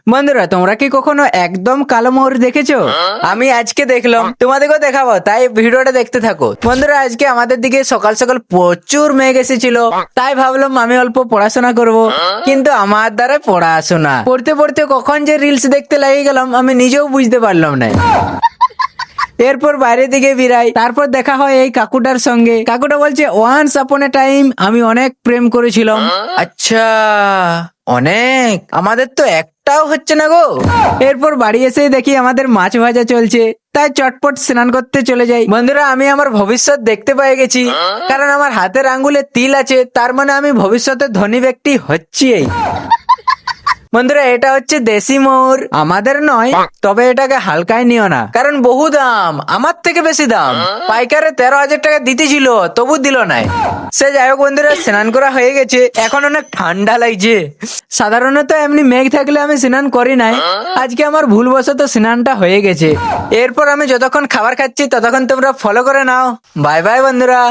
বন্ধুরা, তোমরা কি কখনো একদম কালো ময়ূর দেখেছো? আমি আজকে দেখলাম, তোমাদেরকেও দেখাবো, তাই ভিডিওটা দেখতে থাকো। বন্ধুরা, আজকে আমাদের দিকে সকাল সকাল প্রচুর মেঘ এসেছিল, তাই ভাবলাম আমি অল্প পড়াশোনা করব। কিন্তু আমার দ্বারা পড়াশোনা পড়তে পড়তে কখন যে রিলস দেখতে লেগে গেলাম আমি নিজেও বুঝতে পারলাম না। এরপর বাইরের দিকে বিরাই, তারপর দেখা হয় এই কাকুটার সঙ্গে। কাকুটা বলছে, ওয়ান্স আপন এ টাইম আমি অনেক প্রেম করেছিলাম। আচ্ছা, অনেক? আমাদের তো একটাও হচ্ছে না গো। এরপর বাড়ি এসেই দেখি আমাদের মাছ ভাজা চলছে, তাই চটপট স্নান করতে চলে যাই। বন্ধুরা, আমি আমার ভবিষ্যৎ দেখতে পেয়ে গেছি, কারণ আমার হাতের আঙ্গুলে তিল আছে, তার মানে আমি ভবিষ্যতে ধনী ব্যক্তি হচ্ছি। বন্ধুরা, এটা হচ্ছে দেশি ময়ূর, আমাদের নয়, তবে এটাকে হালকায় নিও না, কারণ বহু দাম, আমার থেকে বেশি দাম। পাইকারে 13,000 টাকা দিতেছিল, তবু দিল নাই। সে যাই হোক বন্ধুরা, স্নান করা হয়ে গেছে, এখন অনেক ঠান্ডা লাগছে। সাধারণত এমনি মেঘ থাকলে আমি স্নান করি নাই, আজকে আমার ভুলবশত স্নানটা হয়ে গেছে। এরপর আমি যতক্ষণ খাবার খাচ্ছি ততক্ষণ তোমরা ফলো করে নাও। বাই বাই বন্ধুরা।